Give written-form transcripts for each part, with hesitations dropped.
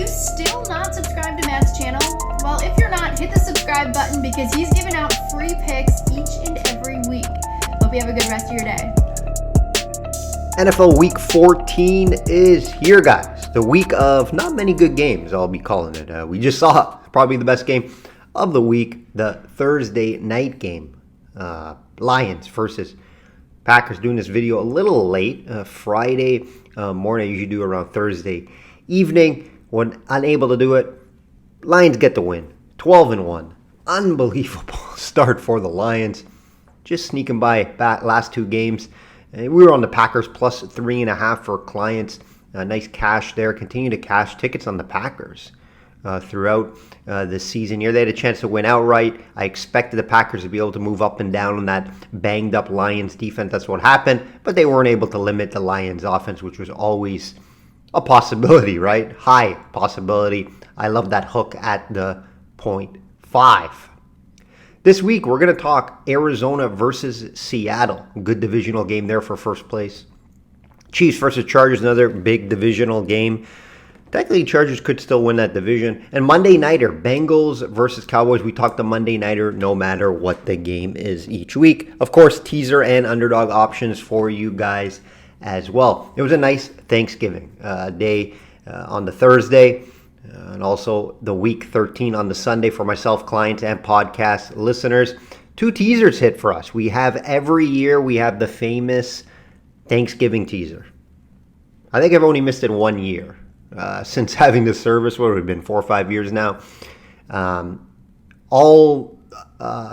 still not subscribed to Matt's channel? Well, if you're not, hit the subscribe button because he's giving out free picks each and every week. Hope you have a good rest of your day. NFL Week 14 is here, guys. The week of not many good games, I'll be calling it. We just saw probably the best game of the week, the Thursday night game. Lions versus Packers. Doing this video a little late. Friday morning, I usually do around Thursday evening. When unable to do it, Lions get the win. 12-1. Unbelievable start for the Lions. Just sneaking by last two games. We were on the Packers plus 3.5 for clients. Nice cash there. Continue to cash tickets on the Packers throughout the season here. They had a chance to win outright. I expected the Packers to be able to move up and down on that banged up Lions defense. That's what happened. But they weren't able to limit the Lions offense, which was always a possibility, right? High possibility. I love that hook at the 0.5. This week, we're going to talk Arizona versus Seattle. Good divisional game there for first place. Chiefs versus Chargers, another big divisional game. Technically, Chargers could still win that division. And Monday Nighter, Bengals versus Cowboys. We talk the Monday Nighter no matter what the game is each week. Of course, teaser and underdog options for you guys as well. It was a nice Thanksgiving day on the Thursday. And also the week 13 on the Sunday for myself, clients, and podcast listeners. Two teasers hit for us. We have every year, we have the famous Thanksgiving teaser. I think I've only missed it 1 year since having this service. What would have been 4 or 5 years now. All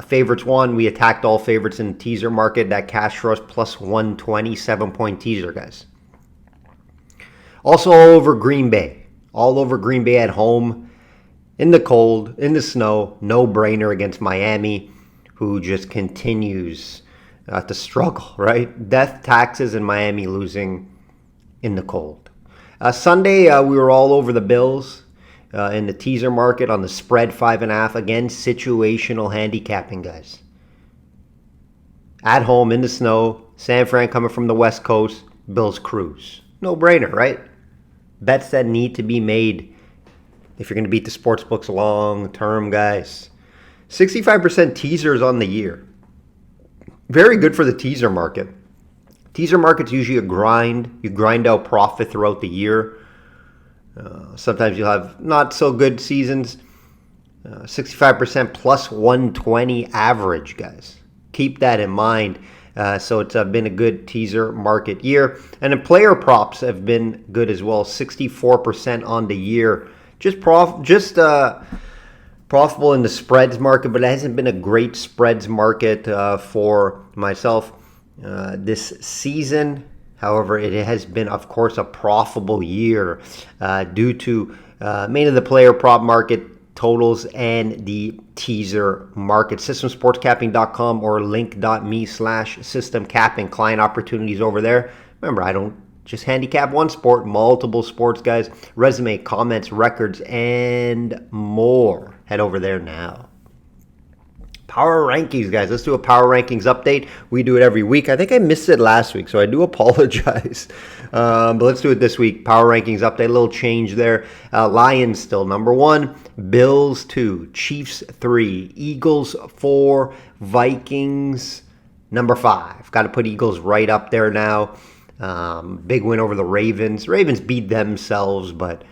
favorites won. We attacked all favorites in the teaser market. That cash for us plus 120, 7-point teaser, guys. Also all over Green Bay. All over Green Bay at home, in the cold, in the snow, no-brainer against Miami, who just continues to struggle, right? Death taxes and Miami losing in the cold. Sunday, we were all over the Bills in the teaser market on the spread 5.5. Again, situational handicapping, guys. At home, in the snow, San Fran coming from the West Coast, Bills cruise. No-brainer, right? Bets that need to be made if you're going to beat the sports books long term, guys. 65% teasers on the year. Very good for the teaser market. Teaser market's usually a grind. You grind out profit throughout the year. Sometimes you'll have not so good seasons. 65% plus 120 average, guys. Keep that in mind. So it's been a good teaser market year. And the player props have been good as well. 64% on the year. Just profitable in the spreads market, but it hasn't been a great spreads market for myself this season. However, it has been, of course, a profitable year due to mainly the player prop market totals and the teaser market. Systemsportscapping.com or link.me/systemcapping. Client opportunities over there. Remember, I don't just handicap one sport, multiple sports, guys. Resume, comments, records, and more. Head over there now. Power rankings, guys. Let's do a power rankings update. We do it every week. I think I missed it last week, so I do apologize. But let's do it this week. Power rankings update. A little change there. Lions still number 1. Bills 2. Chiefs 3. Eagles 4. Vikings number 5. Got to put Eagles right up there now. Big win over the Ravens. Ravens beat themselves, but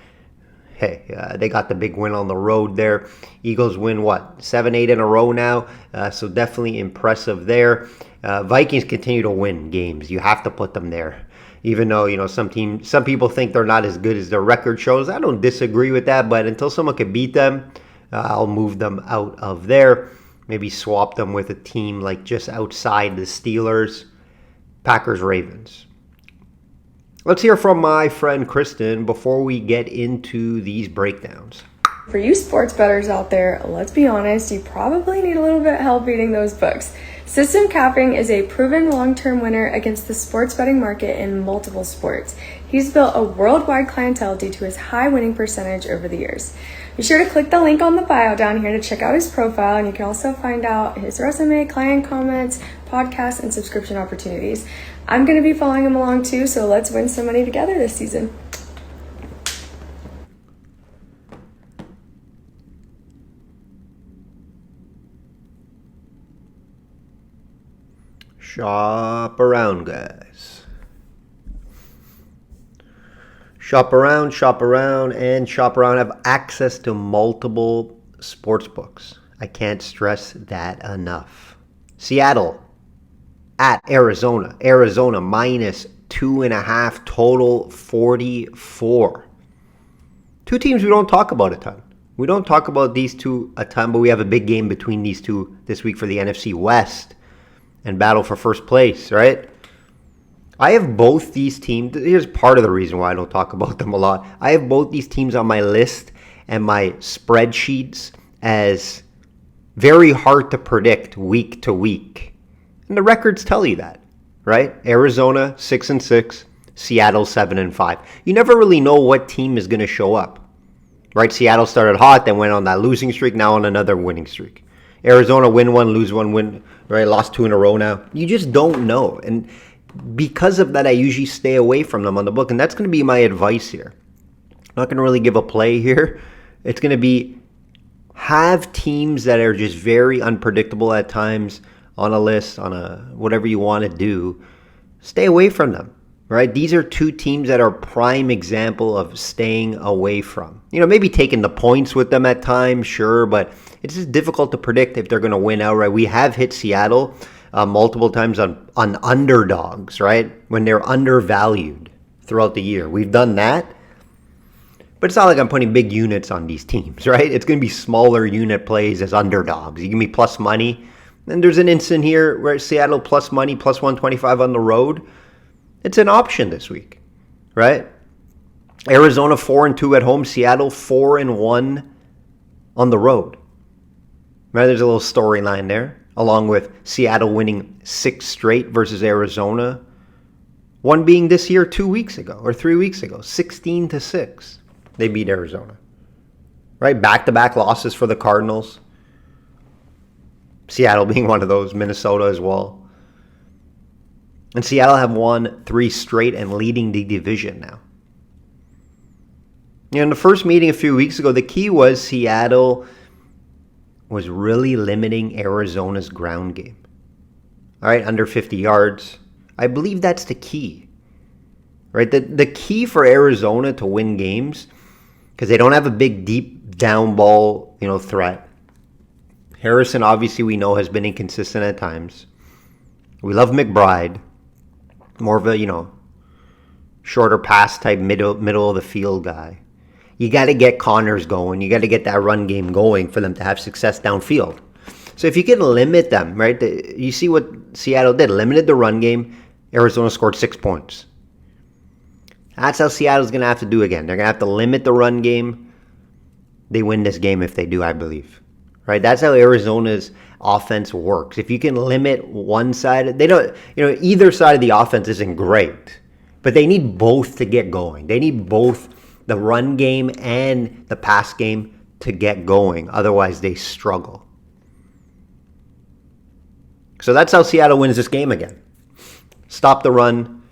hey, they got the big win on the road there. Eagles win, 7-8 in a row now. So definitely impressive there. Vikings continue to win games. You have to put them there. Even though, some people think they're not as good as their record shows. I don't disagree with that, but until someone can beat them, I'll move them out of there. Maybe swap them with a team like just outside the Steelers. Packers, Ravens. Let's hear from my friend Kristen before we get into these breakdowns. For you sports bettors out there, let's be honest, you probably need a little bit of help beating those books. System Capping is a proven long-term winner against the sports betting market in multiple sports. He's built a worldwide clientele due to his high winning percentage over the years. Be sure to click the link on the bio down here to check out his profile, and you can also find out his resume, client comments, podcasts, and subscription opportunities. I'm going to be following him along too, so let's win some money together this season. Shop around, guys. Shop around, and shop around. Have access to multiple sports books. I can't stress that enough. Seattle at Arizona. Arizona minus 2.5, total 44. Two teams we don't talk about a ton. We don't talk about these two a ton, but we have a big game between these two this week for the NFC West and battle for first place, right? I have both these teams. Here's part of the reason why I don't talk about them a lot. I have both these teams on my list and my spreadsheets as very hard to predict week to week. And the records tell you that, right? Arizona 6-6, Seattle 7-5. You never really know what team is going to show up. Right? Seattle started hot, then went on that losing streak, now on another winning streak. Arizona win one, lose one, win, right? Lost 2 in a row now. You just don't know. And because of that, I usually stay away from them on the book. And that's going to be my advice here. I'm not going to really give a play here. It's going to be have teams that are just very unpredictable at times on a list, on a whatever you want to do. Stay away from them. Right? These are two teams that are prime example of staying away from. You know, maybe taking the points with them at times, sure, but it's just difficult to predict if they're going to win outright. We have hit Seattle multiple times on underdogs, right? When they're undervalued throughout the year. We've done that, but it's not like I'm putting big units on these teams, right? It's going to be smaller unit plays as underdogs. You give me plus money, and there's an instant here where Seattle plus money, plus 125 on the road. It's an option this week, right? Arizona 4-2 at home. Seattle 4-1 on the road. Right? There's a little storyline there, along with Seattle winning 6 straight versus Arizona. One being this year 2 weeks ago or 3 weeks ago, 16-6. They beat Arizona. Right? Back-to-back losses for the Cardinals. Seattle being one of those. Minnesota as well. And Seattle have won 3 straight and leading the division now. You know, in the first meeting a few weeks ago, the key was Seattle was really limiting Arizona's ground game. All right, under 50 yards. I believe that's the key. Right? The key for Arizona to win games, because they don't have a big, deep down ball, threat. Harrison, obviously, we know, has been inconsistent at times. We love McBride. More of a, shorter pass type, middle of the field guy. You got to get Connors going. You got to get that run game going for them to have success downfield. So if you can limit them, right? You see what Seattle did. Limited the run game. Arizona scored 6 points. That's how Seattle's going to have to do again. They're going to have to limit the run game. They win this game if they do, I believe. Right? That's how Arizona's offense works. If you can limit one side, they don't, either side of the offense isn't great, but they need both to get going. They need both the run game and the pass game to get going. Otherwise, they struggle. So that's how Seattle wins this game again. Stop the run.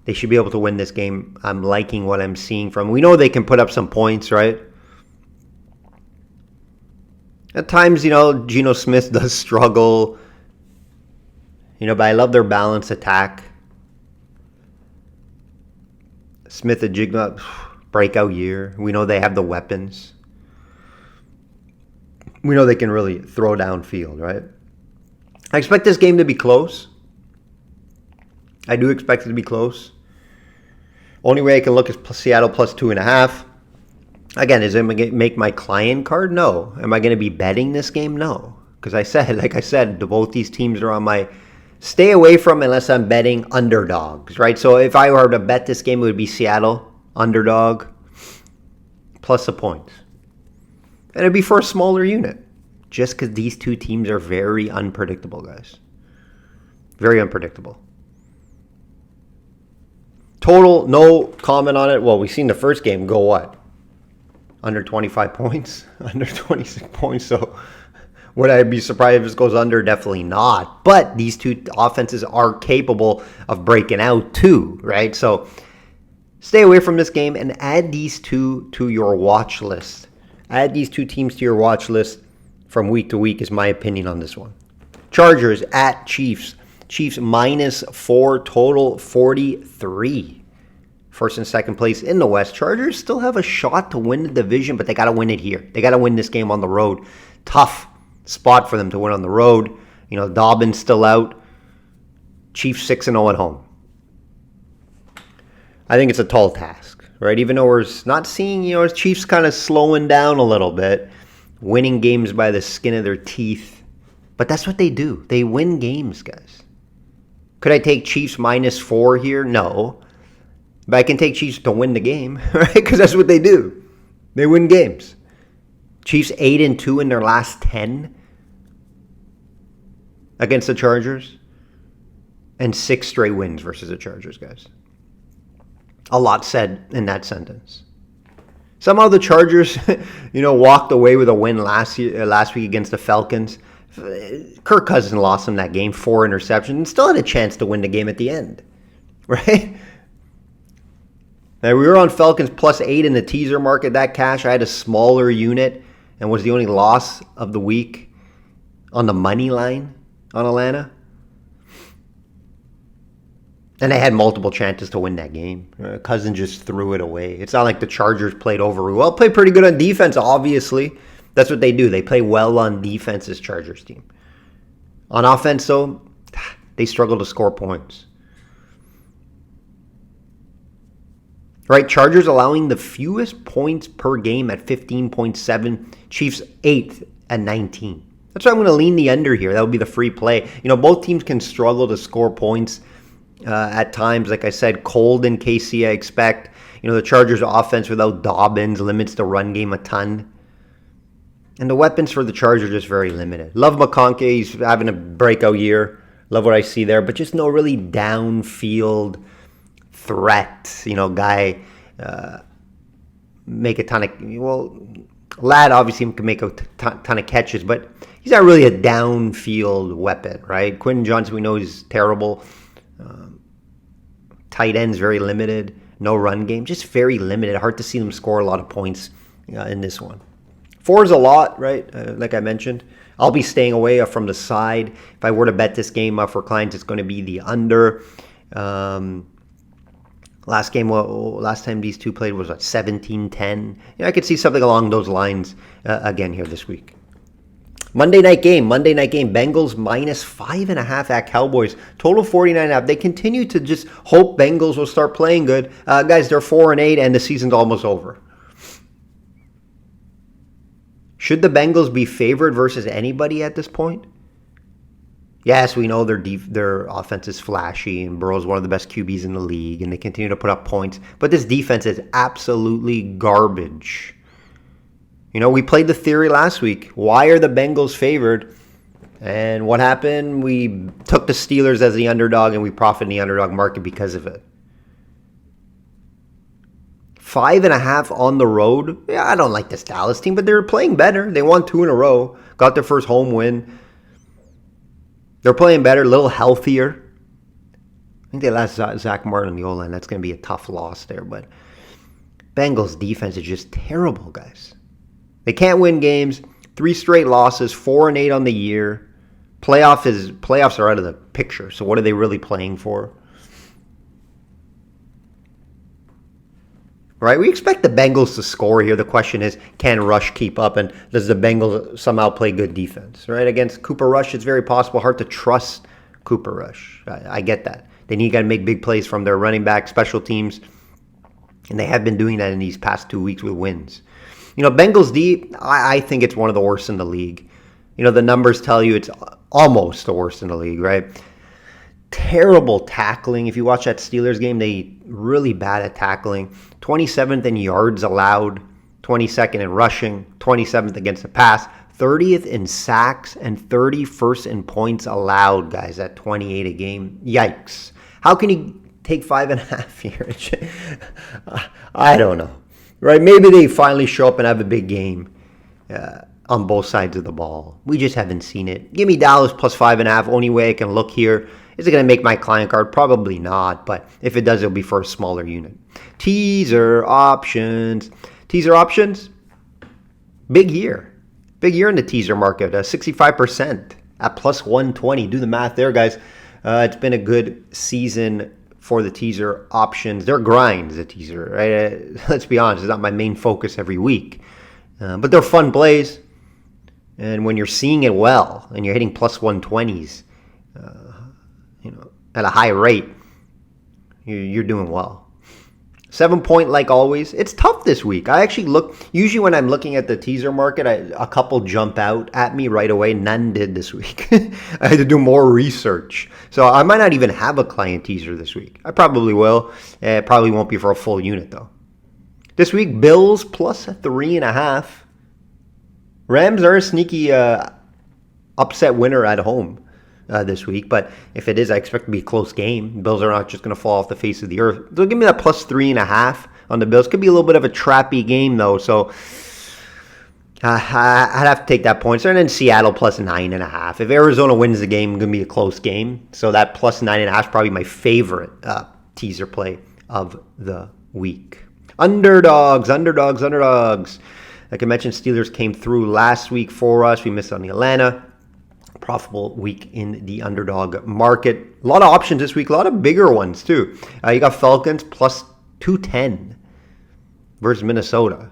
They should be able to win this game. I'm liking what I'm seeing from. We know they can put up some points, right? At times, Geno Smith does struggle. But I love their balanced attack. Smith and Jigma, breakout year. We know they have the weapons. We know they can really throw downfield, right? I expect this game to be close. I do expect it to be close. Only way I can look is Seattle plus 2.5. Again, is it going to make my client card? No. Am I going to be betting this game? No. Because like I said, both these teams are on my stay away from unless I'm betting underdogs, right? So if I were to bet this game, it would be Seattle, underdog, plus a point. And it'd be for a smaller unit. Just because these two teams are very unpredictable, guys. Very unpredictable. Total, no comment on it. Well, we've seen the first game go what? Under 25 points, under 26 points. So would I be surprised if this goes under? Definitely not. But these two offenses are capable of breaking out too, right? So stay away from this game and add these two to your watch list. Add these two teams to your watch list from week to week is my opinion on this one. Chargers at Chiefs. Chiefs -4, total 43. First and second place in the West. Chargers still have a shot to win the division, but they got to win it here. They got to win this game on the road. Tough spot for them to win on the road. Dobbins still out. Chiefs 6-0 at home. I think it's a tall task, right? Even though we're not seeing, Chiefs kind of slowing down a little bit, winning games by the skin of their teeth. But that's what they do. They win games, guys. Could I take Chiefs -4 here? No. But I can take Chiefs to win the game, right? Because that's what they do. They win games. Chiefs 8-2 in their last 10 against the Chargers. And 6 straight wins versus the Chargers, guys. A lot said in that sentence. Somehow the Chargers, walked away with a win last week against the Falcons. Kirk Cousins lost them that game, 4 interceptions, and still had a chance to win the game at the end, right? Now, we were on Falcons +8 in the teaser market. That cash, I had a smaller unit and was the only loss of the week on the money line on Atlanta. And they had multiple chances to win that game. Cousins just threw it away. It's not like the Chargers played over. Well, played pretty good on defense, obviously. That's what they do. They play well on defense, this Chargers team. On offense, though, they struggle to score points. Right, Chargers allowing the fewest points per game at 15.7. Chiefs 8th at 19. That's why I'm going to lean the under here. That would be the free play. Both teams can struggle to score points at times. Like I said, cold in KC, I expect. The Chargers' offense without Dobbins limits the run game a ton. And the weapons for the Chargers are just very limited. Love McConkey. He's having a breakout year. Love what I see there. But just no really downfield threat. Guy make a ton of... Ladd obviously can make a ton of catches, but he's not really a downfield weapon, right? Quentin Johnson, we know he's terrible. Tight ends, very limited. No run game, just very limited. Hard to see them score a lot of points in this one. 4 is a lot, right? Like I mentioned. I'll be staying away from the side. If I were to bet this game for clients, it's going to be the under. Last time these two played was 17-10. I could see something along those lines again here this week. Monday night game. Bengals -5.5 at Cowboys. Total 49.5. They continue to just hope Bengals will start playing good. Guys, they're 4-8 and the season's almost over. Should the Bengals be favored versus anybody at this point? Yes, we know their offense is flashy and Burrow's one of the best QBs in the league and they continue to put up points. But this defense is absolutely garbage. We played the theory last week. Why are the Bengals favored? And what happened? We took the Steelers as the underdog and we profited in the underdog market because of it. 5.5 on the road. Yeah, I don't like this Dallas team, but they're playing better. They won 2 in a row. Got their first home win. They're playing better, a little healthier. I think they lost Zach Martin on the O-line. That's going to be a tough loss there. But Bengals defense is just terrible, guys. They can't win games. 3 straight losses, 4-8 on the year. Playoffs are out of the picture. So what are they really playing for? Right? We expect the Bengals to score here. The question is, can Rush keep up? And does the Bengals somehow play good defense? Right? Against Cooper Rush, it's very possible. Hard to trust Cooper Rush. I get that. They need to make big plays from their running back, special teams. And they have been doing that in these past 2 weeks with wins. Bengals D, I think it's one of the worst in the league. The numbers tell you it's almost the worst in the league, right? Terrible tackling. If you watch that Steelers game, they really bad at tackling. 27th in yards allowed, 22nd in rushing, 27th against the pass, 30th in sacks, and 31st in points allowed, guys, at 28 a game. Yikes. How can you take 5.5 here? I don't know. Right? Maybe they finally show up and have a big game on both sides of the ball. We just haven't seen it. Give me Dallas +5.5. Only way I can look here. Is it going to make my client card? Probably not. But if it does, it'll be for a smaller unit. Teaser options. Big year. Big year in the teaser market. 65% at +120. Do the math there, guys. It's been a good season for the teaser options. They're grinds, the teaser, right? Let's be honest, it's not my main focus every week. But they're fun plays. And when you're seeing it well and you're hitting plus 120s, at a high rate, you're doing well. 7-point, like always. It's tough this week. I actually usually when I'm looking at the teaser market, a couple jump out at me right away. None did this week. I had to do more research. So I might not even have a client teaser this week. I probably will. It probably won't be for a full unit though. This week, Bills plus 3.5. Rams are a sneaky upset winner at home this week, but if it is, I expect it to be a close game. Bills are not just going to fall off the face of the earth. So give me that plus 3.5 on the Bills. Could be a little bit of a trappy game though, so I'd have to take that point. And then Seattle plus 9.5. If Arizona wins the game, it's going to be a close game. So that plus 9.5 is probably my favorite teaser play of the week. Underdogs. Like I mentioned, Steelers came through last week for us. We missed on the Atlanta. Profitable week in the underdog market. A lot of options this week. A lot of bigger ones too. You got Falcons plus 210 versus Minnesota.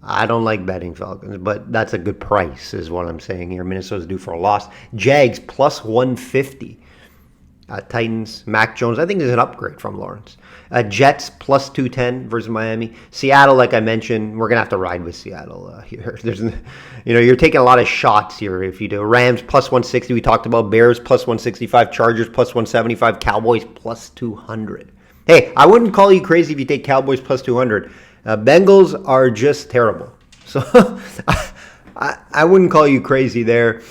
I don't like betting Falcons, but that's a good price is what I'm saying here. Minnesota's due for a loss. Jags plus 150. Titans, Mac Jones, I think there's an upgrade from Lawrence. Jets plus 210 versus Miami. Seattle, like I mentioned, we're going to have to ride with Seattle here. You're taking a lot of shots here if you do. Rams plus 160, we talked about. Bears plus 165, Chargers plus 175, Cowboys plus 200. Hey, I wouldn't call you crazy if you take Cowboys plus 200. Bengals are just terrible. So I wouldn't call you crazy there.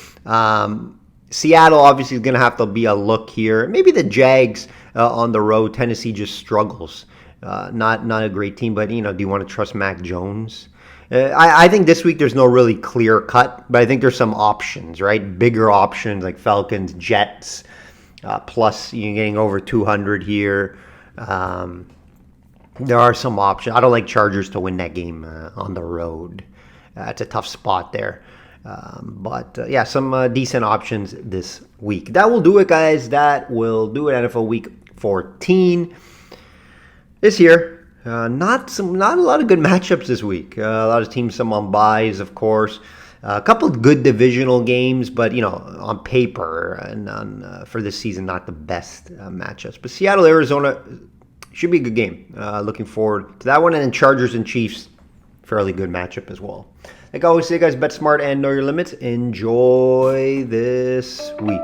Seattle obviously is going to have to be a look here. Maybe the Jags on the road. Tennessee just struggles. Not a great team, but do you want to trust Mac Jones? I think this week there's no really clear cut, but I think there's some options, right? Bigger options like Falcons, Jets, plus you're getting over 200 here. There are some options. I don't like Chargers to win that game on the road. It's a tough spot there. But some decent options this week. That will do it, guys. That will do it. NFL Week 14 is here. Not a lot of good matchups this week. A lot of teams, some on buys, of course. A couple of good divisional games, but on paper and for this season, not the best matchups. But Seattle, Arizona should be a good game. Looking forward to that one. And then Chargers and Chiefs, fairly good matchup as well. Like I always say, guys, bet smart and know your limits. Enjoy this week.